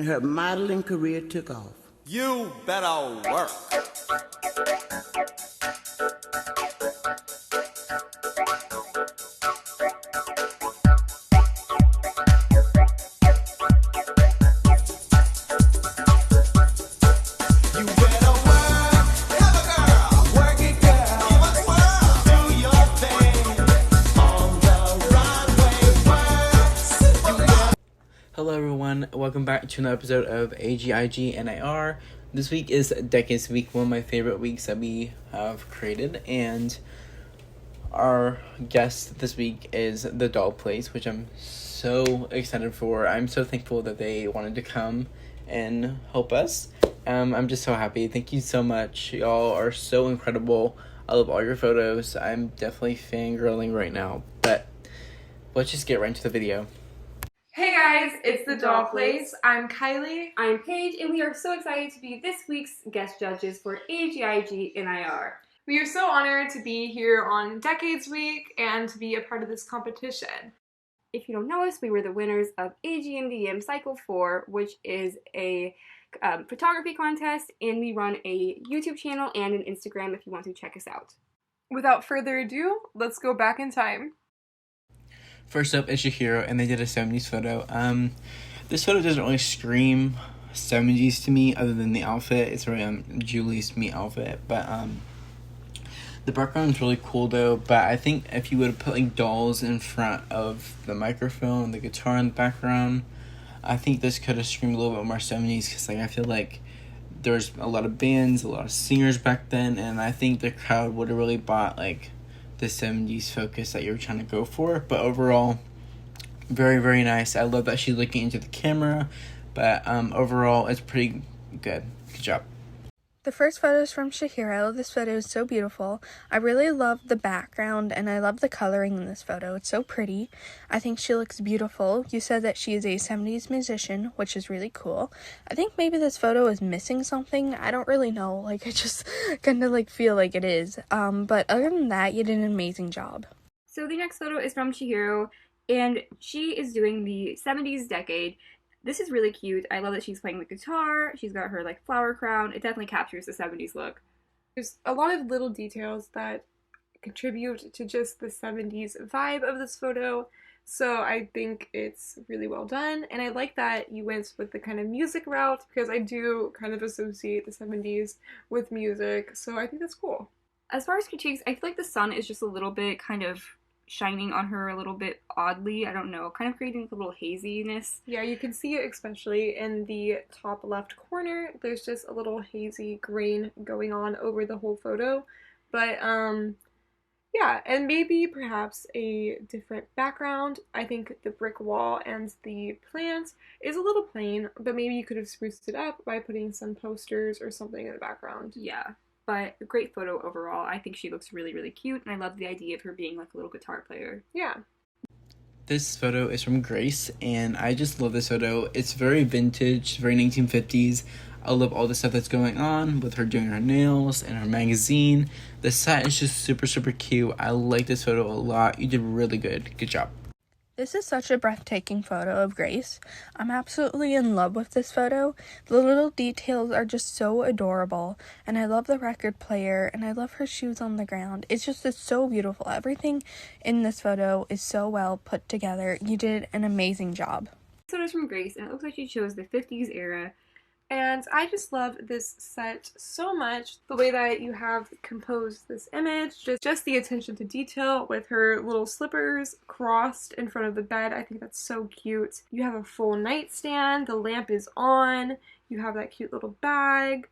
Her modeling career took off. You better work. Hello everyone, welcome back to another episode of AGIGNIR. This week is Decades Week, one of my favorite weeks that we have created, and our guest this week is The.Doll.Place, which I'm so excited for. I'm so thankful that they wanted to come and help us. I'm just so happy. Thank you so much. Y'all are so incredible. I love all your photos. I'm definitely fangirling right now, but let's just get right into the video. Hey guys, it's The.Doll.Place. I'm Kylie. I'm Paige, and we are so excited to be this week's guest judges for AGIGNIR. We are so honored to be here on Decades Week and to be a part of this competition. If you don't know us, we were the winners of AGNDM Cycle 4, which is a photography contest, and we run a YouTube channel and an Instagram if you want to check us out. Without further ado, let's go back in time. First up is Shihiro, and they did a 70s photo. This photo doesn't really scream 70s to me, other than the outfit. It's really Julie's me outfit, but the background is really cool though. But I think if you would have put like dolls in front of the microphone and the guitar in the background, I think this could have screamed a little bit more 70s, because like I feel like there's a lot of bands, a lot of singers back then, and I think the crowd would have really bought like the 70s focus that you were trying to go for. But overall, very, very nice. I love that she's looking into the camera, but overall, it's pretty good. Good job. The first photo is from Shihiro. This photo is so beautiful. I really love the background, and I love the coloring in this photo. It's so pretty. I think she looks beautiful. You said that she is a 70s musician, which is really cool. I think maybe this photo is missing something. I don't really know. Like, I just kind of like feel like it is. But other than that, you did an amazing job. So the next photo is from Shihiro, and she is doing the 70s decade. This is really cute. I love that she's playing the guitar. She's got her like flower crown. It definitely captures the 70s look. There's a lot of little details that contribute to just the 70s vibe of this photo. So I think it's really well done. And I like that you went with the kind of music route, because I do kind of associate the 70s with music. So I think that's cool. As far as critiques, I feel like the sun is just a little bit kind of shining on her a little bit oddly. I don't know, kind of creating a little haziness. Yeah, you can see it especially in the top left corner. There's just a little hazy grain going on over the whole photo. But yeah, and maybe perhaps a different background. I think the brick wall and the plant is a little plain, but maybe you could have spruced it up by putting some posters or something in the background. Yeah. But a great photo overall. I think she looks really, really cute, and I love the idea of her being like a little guitar player. Yeah. This photo is from Grace, and I just love this photo. It's very vintage, very 1950s. I love all the stuff that's going on with her doing her nails and her magazine. The set is just super, super cute. I like this photo a lot. You did really good. Good job. This is such a breathtaking photo of Grace. I'm absolutely in love with this photo. The little details are just so adorable, and I love the record player, and I love her shoes on the ground. It's so beautiful. Everything in this photo is so well put together. You did an amazing job. This photo is from Grace, and it looks like she chose the 50s era. And I just love this set so much. The way that you have composed this image, just the attention to detail with her little slippers crossed in front of the bed. I think that's so cute. You have a full nightstand, the lamp is on, you have that cute little bag.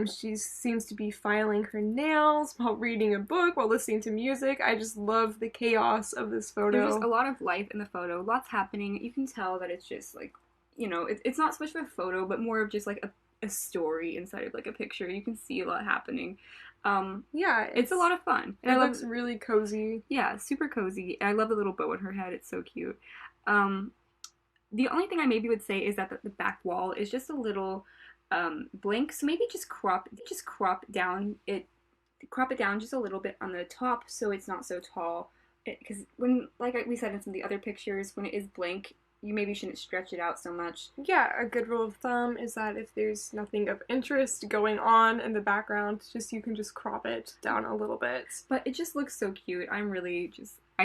She seems to be filing her nails while reading a book, while listening to music. I just love the chaos of this photo. There's just a lot of life in the photo, lots happening. You can tell that it's just like, you know, it's not so much of a photo, but more of just like a story inside of like a picture. You can see a lot happening. Yeah, it's a lot of fun. And it looks really cozy. Yeah, super cozy. And I love the little bow on her head. It's so cute. The only thing I maybe would say is that the back wall is just a little blank. So maybe just crop it down just a little bit on the top so it's not so tall. Because when, like we said in some of the other pictures, when it is blank, you maybe shouldn't stretch it out so much. Yeah, a good rule of thumb is that if there's nothing of interest going on in the background, you can just crop it down a little bit. But it just looks so cute. I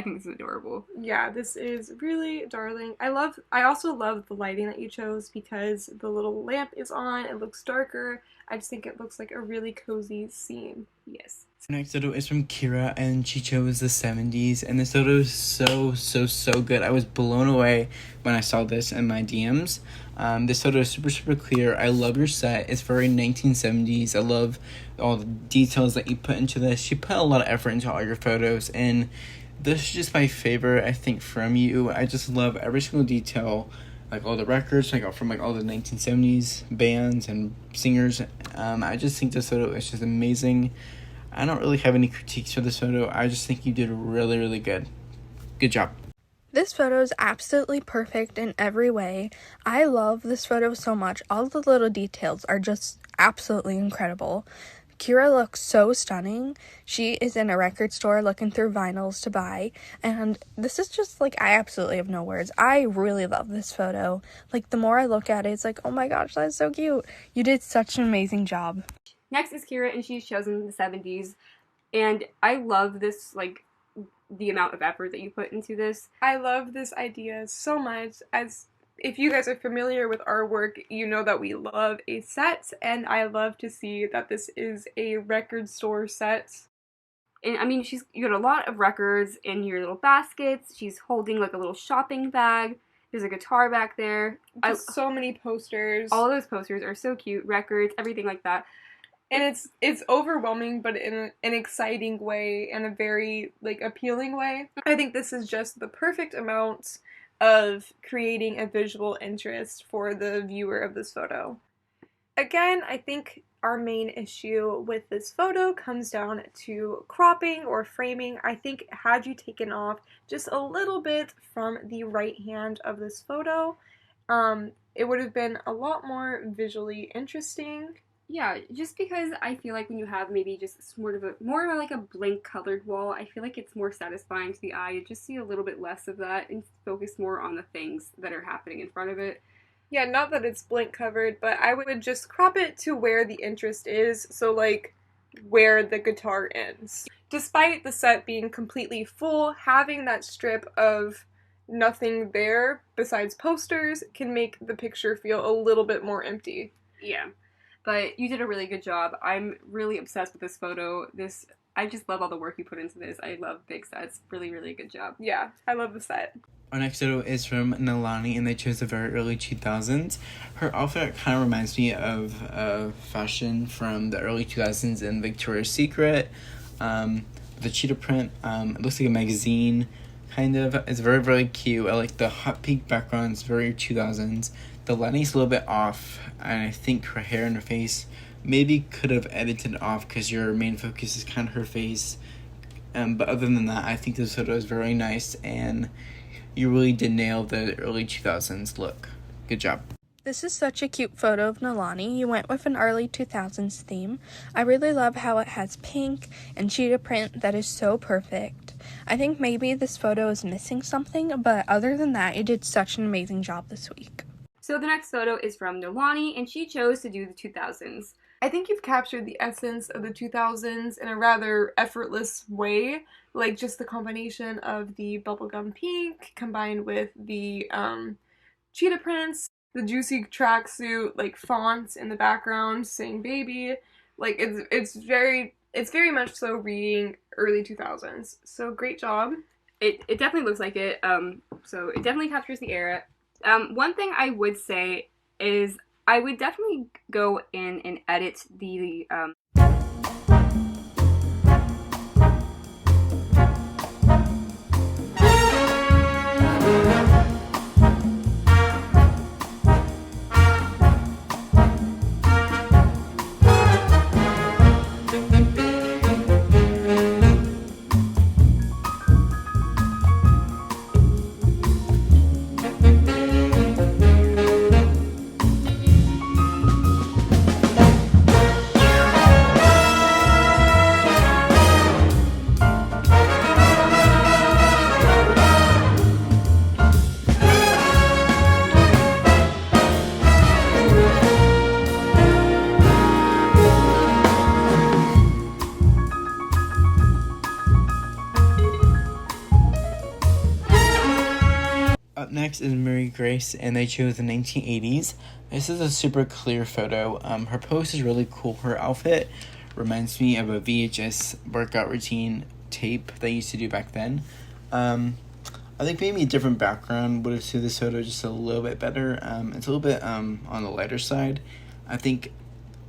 think this is adorable. Yeah, this is really darling. I also love the lighting that you chose because the little lamp is on, it looks darker. I just think it looks like a really cozy scene. Yes. Next photo is from Kira, and she chose the 70s, and this photo is so good. I was blown away when I saw this in my DMs. This photo is super clear. I love your set. It's very 1970s. I love all the details that you put into this. You put a lot of effort into all your photos, and this is just my favorite, I think, from you. I just love every single detail, like all the records I got from like all the 1970s bands and singers. I just think this photo is just amazing. I don't really have any critiques for this photo. I just think you did really good. Good job. This photo is absolutely perfect in every way. I love this photo so much. All the little details are just absolutely incredible. Kira looks so stunning. She is in a record store looking through vinyls to buy, and this is just, like, I absolutely have no words. I really love this photo. Like, the more I look at it, it's like, oh my gosh, that's so cute. You did such an amazing job. Next is Kira, and she's chosen the 70s, and I love this, like, the amount of effort that you put into this. I love this idea so much. As if you guys are familiar with our work, you know that we love a set, and I love to see that this is a record store set. And I mean, you got a lot of records in your little baskets. She's holding like a little shopping bag. There's a guitar back there. Just so many posters. All those posters are so cute. Records, everything like that. And it's overwhelming, but in an exciting way and a very, like, appealing way. I think this is just the perfect amount of creating a visual interest for the viewer of this photo. Again, I think our main issue with this photo comes down to cropping or framing. I think had you taken off just a little bit from the right hand of this photo, it would have been a lot more visually interesting. Yeah, just because I feel like when you have maybe just more of like a blank colored wall, I feel like it's more satisfying to the eye. You just see a little bit less of that and focus more on the things that are happening in front of it. Yeah, not that it's blank covered, but I would just crop it to where the interest is, so like where the guitar ends. Despite the set being completely full, having that strip of nothing there besides posters can make the picture feel a little bit more empty. Yeah. But you did a really good job. I'm really obsessed with this photo. I just love all the work you put into this. I love big sets. Really good job. Yeah, I love the set. Our next photo is from Nalani, and they chose the very early 2000s. Her outfit kind of reminds me of fashion from the early 2000s in Victoria's Secret. The cheetah print, it looks like a magazine, kind of. It's very cute. I like the hot pink background. It's very 2000s. The lighting's a little bit off, and I think her hair and her face maybe could have edited off because your main focus is kind of her face. But other than that, I think this photo is very nice, and you really did nail the early 2000s look. Good job. This is such a cute photo of Nalani. You went with an early 2000s theme. I really love how it has pink and cheetah print that is so perfect. I think maybe this photo is missing something, but other than that, you did such an amazing job this week. So the next photo is from Nalani, and she chose to do the 2000s. I think you've captured the essence of the 2000s in a rather effortless way, like just the combination of the bubblegum pink combined with the cheetah prints, the juicy tracksuit, like fonts in the background saying baby. Like it's very much so reading early 2000s. So great job. It definitely looks like it. So it definitely captures the era. One thing I would say is I would definitely go in and edit the next is Mary Grace, and they chose the 1980s. This is a super clear photo. Her pose is really cool. Her outfit reminds me of a VHS workout routine tape they used to do back then. I think maybe a different background would have suited this photo just a little bit better. It's a little bit on the lighter side. I think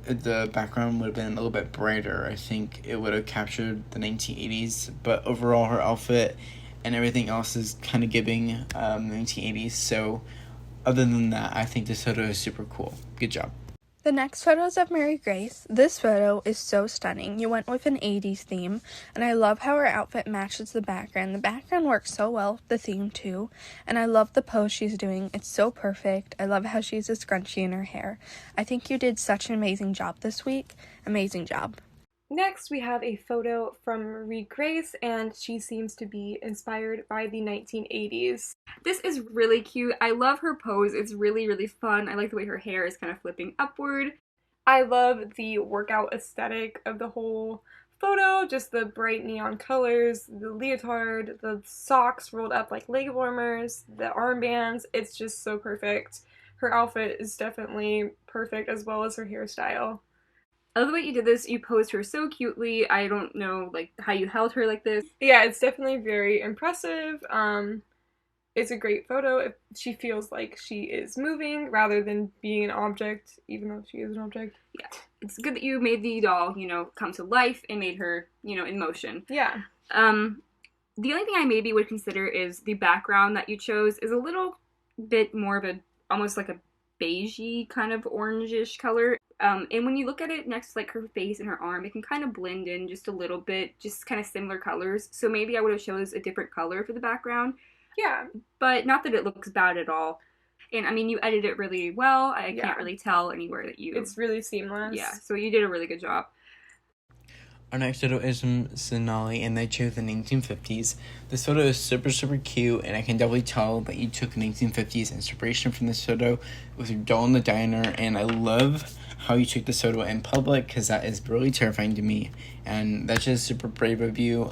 the background would have been a little bit brighter. I think it would have captured the 1980s, but overall her outfit and everything else is kind of giving 1980s. So other than that, I think this photo is super cool. Good job. The next photo is of Mary Grace. This photo is so stunning. You went with an 80s theme, and I love how her outfit matches the background. The background works so well with the theme too, and I love the pose she's doing. It's so perfect. I love how she has a scrunchie in her hair. I think you did such an amazing job this week. Amazing job. Next, we have a photo from Marie Grace, and she seems to be inspired by the 1980s. This is really cute. I love her pose. It's really, really fun. I like the way her hair is kind of flipping upward. I love the workout aesthetic of the whole photo, just the bright neon colors, the leotard, the socks rolled up like leg warmers, the armbands. It's just so perfect. Her outfit is definitely perfect, as well as her hairstyle. I love the way you did this. You posed her so cutely. I don't know, like, how you held her like this. Yeah, it's definitely very impressive. It's a great photo if she feels like she is moving rather than being an object, even though she is an object. Yeah, it's good that you made the doll, come to life and made her, in motion. Yeah. The only thing I maybe would consider is the background that you chose is a little bit more of almost like a beigey kind of orangish color. And when you look at it next to like her face and her arm, it can kind of blend in just a little bit, just kind of similar colors. So maybe I would have chose a different color for the background. Yeah. But not that it looks bad at all. And I mean, you edited it really well. I can't really tell anywhere that you... It's really seamless. Yeah, so you did a really good job. Our next photo is from Sonali, and they chose the 1950s. This photo is super, super cute, and I can definitely tell that you took 1950s inspiration from this photo with your doll in the diner, and I love how you took this photo in public, because that is really terrifying to me, and that's just super brave of you.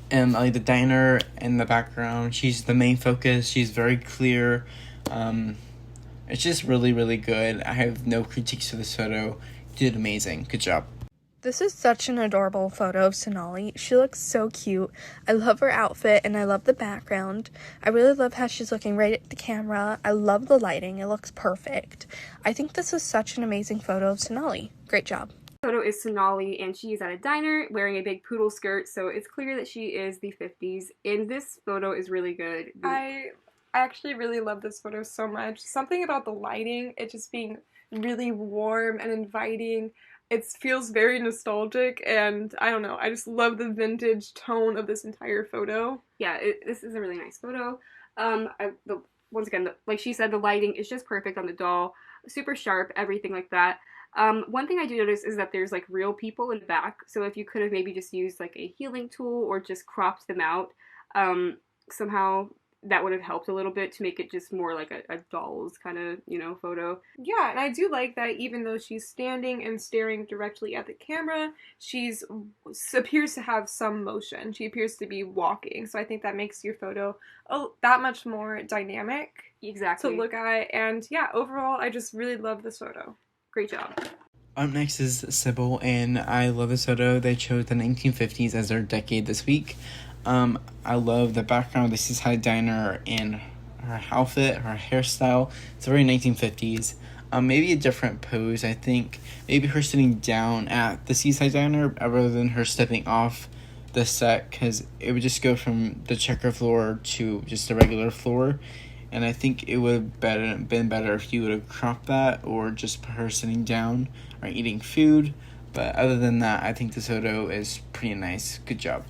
And like the diner in the background, she's the main focus, she's very clear. It's just really, really good. I have no critiques for this photo. You did amazing. Good job. This is such an adorable photo of Sonali. She looks so cute. I love her outfit and I love the background. I really love how she's looking right at the camera. I love the lighting. It looks perfect. I think this is such an amazing photo of Sonali. Great job. Photo is Sonali, and she is at a diner wearing a big poodle skirt, so it's clear that she is the 50s, and this photo is really good. I actually really love this photo so much. Something about the lighting, it just being really warm and inviting. It feels very nostalgic, and I don't know, I just love the vintage tone of this entire photo. Yeah, this is a really nice photo. Once again, like she said, the lighting is just perfect on the doll. Super sharp, everything like that. One thing I do notice is that there's like real people in the back, so if you could have maybe just used like a healing tool or just cropped them out, somehow that would have helped a little bit to make it just more like a doll's kind of, photo. Yeah, and I do like that even though she's standing and staring directly at the camera, she appears to have some motion. She appears to be walking, so I think that makes your photo that much more dynamic. Exactly. To look at, and yeah, overall, I just really love this photo. Great job. Up next is Sybil, and I love this photo. They chose the 1950s as their decade this week. I love the background of the Seaside Diner and her outfit, her hairstyle. It's very 1950s. Maybe a different pose. I think maybe her sitting down at the Seaside Diner rather than her stepping off the set, because it would just go from the checker floor to just the regular floor. And I think it would have been better if you would have cropped that or just put her sitting down or eating food. But other than that, I think this photo is pretty nice. Good job.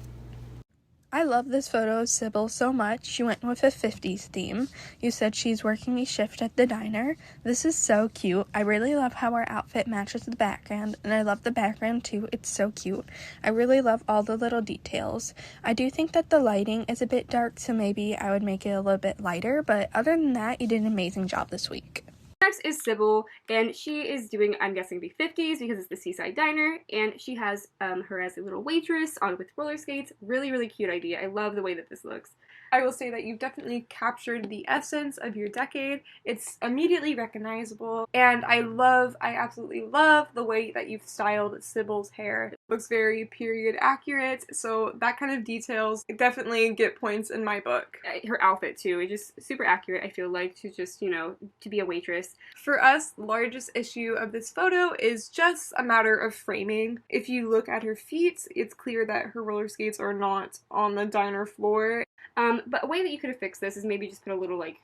I love this photo of Sybil so much. She went with a 50s theme. You said she's working a shift at the diner. This is so cute. I really love how her outfit matches the background, and I love the background too. It's so cute. I really love all the little details. I do think that the lighting is a bit dark, so maybe I would make it a little bit lighter, but other than that, you did an amazing job this week. Next is Sybil, and she is doing, I'm guessing, the 50s because it's the Seaside Diner, and she has her as a little waitress on with roller skates. Really, really cute idea. I love the way that this looks. I will say that you've definitely captured the essence of your decade. It's immediately recognizable, and I absolutely love the way that you've styled Sybil's hair. It looks very period accurate, so that kind of details definitely get points in my book. Her outfit too, it's just super accurate, I feel like, to just, you know, to be a waitress. For us, the largest issue of this photo is just a matter of framing. If you look at her feet, it's clear that her roller skates are not on the diner floor. But a way that you could have fixed this is maybe just put a little, like,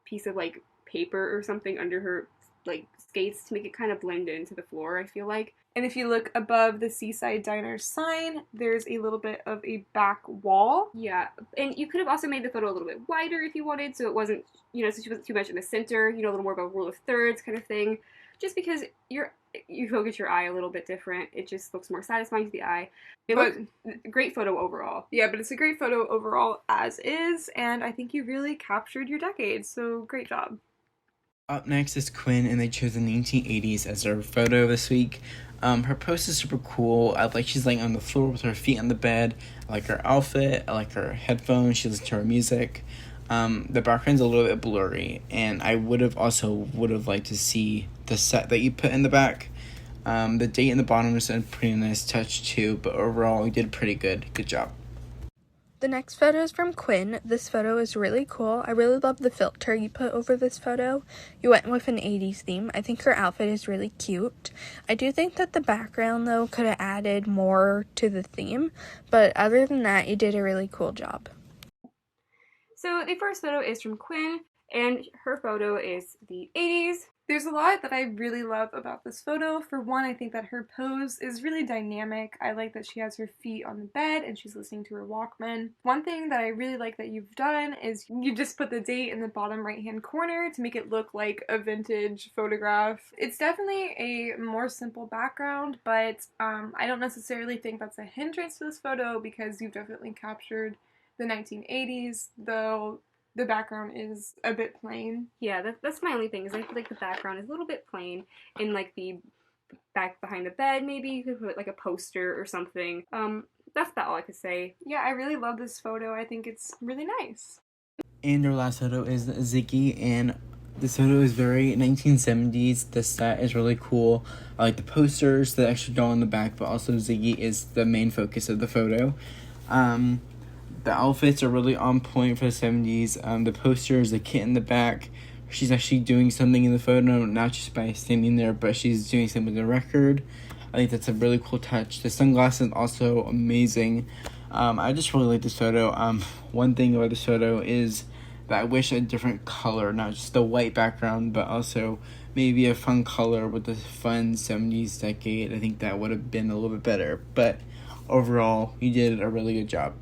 piece of, like, paper or something under her, like, skates to make it kind of blend into the floor, I feel like. And if you look above the Seaside Diner sign, there's a little bit of a back wall. Yeah, and you could have also made the photo a little bit wider if you wanted, so it wasn't, you know, so she wasn't too much in the center, you know, a little more of a rule of thirds kind of thing. Just because you focus your eye a little bit different, it just looks more satisfying to the eye. Great photo overall. Yeah, but it's a great photo overall as is, and I think you really captured your decade, so great job. Up next is Quinn, and they chose the 1980s as their photo this week. Her post is super cool. I like she's laying on the floor with her feet on the bed. I like her outfit. I like her headphones. She listens to her music. The background's a little bit blurry, and I would have liked to see the set that you put in the back. The date in the bottom is a pretty nice touch too, but overall you did pretty good. Good job. The next photo is from Quinn. This photo is really cool. I really love the filter you put over this photo. You went with an 80s theme. I think her outfit is really cute. I do think that the background, though, could have added more to the theme, but other than that, you did a really cool job. So the first photo is from Quinn, and her photo is the 80s. There's a lot that I really love about this photo. For one, I think that her pose is really dynamic. I like that she has her feet on the bed and she's listening to her Walkman. One thing that I really like that you've done is you just put the date in the bottom right hand corner to make it look like a vintage photograph. It's definitely a more simple background, but I don't necessarily think that's a hindrance to this photo because you've definitely captured the 1980s, though the background is a bit plain. Yeah, that's my only thing, is I feel like the background is a little bit plain. In, like, the back behind the bed, maybe you could put, like, a poster or something. That's about all I could say. Yeah, I really love this photo. I think it's really nice. And our last photo is Ziggy, and this photo is very 1970s. The set is really cool. I like the posters, the extra doll in the back, but also Ziggy is the main focus of the photo. The outfits are really on point for the 70s. The posters, the kit in the back. She's actually doing something in the photo, not just by standing there, but she's doing something with the record. I think that's a really cool touch. The sunglasses also amazing. I just really like this photo. One thing about this photo is that I wish a different color, not just the white background, but also maybe a fun color with the fun 70s decade. I think that would have been a little bit better. But overall, you did a really good job.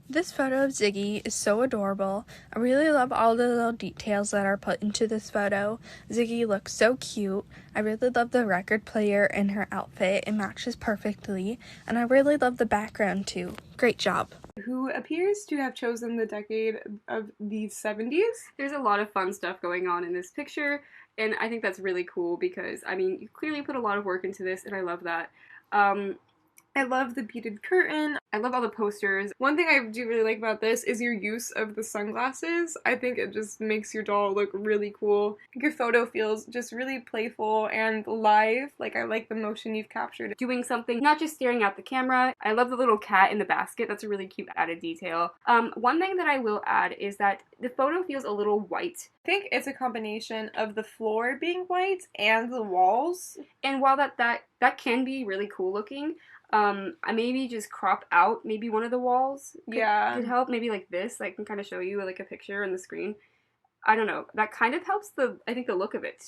This photo of Ziggy is so adorable. I really love all the little details that are put into this photo. Ziggy looks so cute. I really love the record player and her outfit. It matches perfectly. And I really love the background too. Great job. Who appears to have chosen the decade of the 70s. There's a lot of fun stuff going on in this picture, and I think that's really cool because, I mean, you clearly put a lot of work into this, and I love that. I love the beaded curtain. I love all the posters. One thing I do really like about this is your use of the sunglasses. I think it just makes your doll look really cool. Your photo feels just really playful and live. Like, I like the motion you've captured. Doing something, not just staring at the camera. I love the little cat in the basket. That's a really cute added detail. One thing that I will add is that the photo feels a little white. I think it's a combination of the floor being white and the walls. And while that can be really cool looking, I maybe just crop out maybe one of the walls could help. Maybe like this. I can kind of show you like a picture on the screen. I don't know. That kind of helps I think the look of it.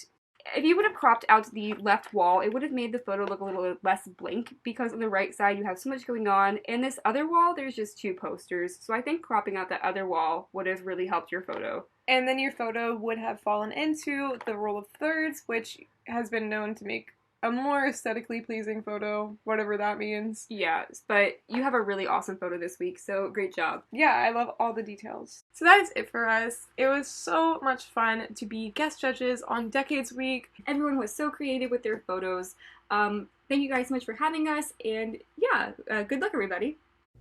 If you would have cropped out the left wall, it would have made the photo look a little less blank because on the right side you have so much going on. And this other wall, there's just two posters. So I think cropping out that other wall would have really helped your photo. And then your photo would have fallen into the rule of thirds, which has been known to make a more aesthetically pleasing photo, whatever that means. Yeah, but you have a really awesome photo this week, so great job. Yeah, I love all the details. So that is it for us. It was so much fun to be guest judges on Decades Week. Everyone was so creative with their photos. Thank you guys so much for having us, and yeah, good luck everybody.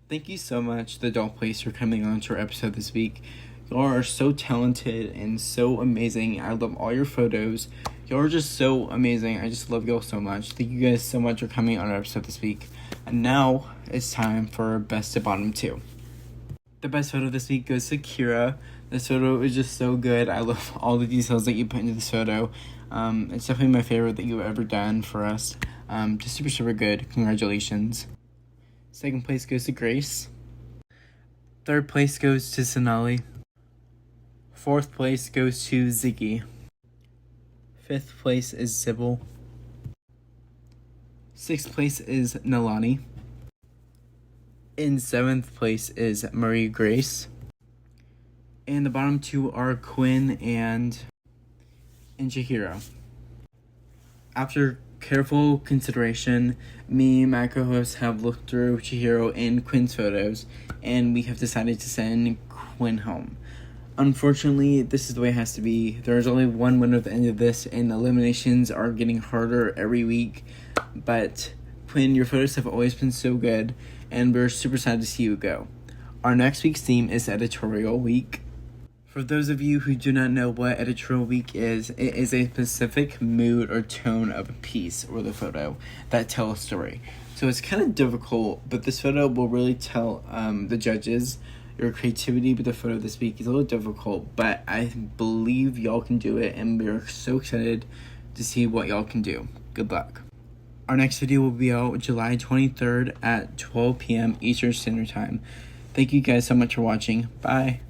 Thank you so much, The.Doll.Place, for coming on to our episode this week. Y'all are so talented and so amazing. I love all your photos. Y'all are just so amazing. I just love y'all so much. Thank you guys so much for coming on our episode this week. And now it's time for our best to bottom 2. The best photo this week goes to Kira. This photo is just so good. I love all the details that you put into this photo. It's definitely my favorite that you've ever done for us. Just super, super good. Congratulations. Second place goes to Grace. Third place goes to Sonali. Fourth place goes to Ziggy. Fifth place is Sybil. Sixth place is Nalani. In seventh place is Marie Grace. And the bottom 2 are Quinn and Shihiro. After careful consideration, me and my co-hosts have looked through Shihiro and Quinn's photos, and we have decided to send Quinn home. Unfortunately, this is the way it has to be. There's only one winner at the end of this, and eliminations are getting harder every week. But Quinn, your photos have always been so good, and we're super sad to see you go. Our next week's theme is Editorial Week. For those of you who do not know what Editorial Week is, it is a specific mood or tone of a piece or the photo that tell a story. So it's kind of difficult, but this photo will really tell the judges your creativity with the photo this week. Is a little difficult, but I believe y'all can do it, and we're so excited to see what y'all can do. Good luck. Our next video will be out July 23rd at 12 p.m. Eastern Standard Time. Thank you guys so much for watching. Bye.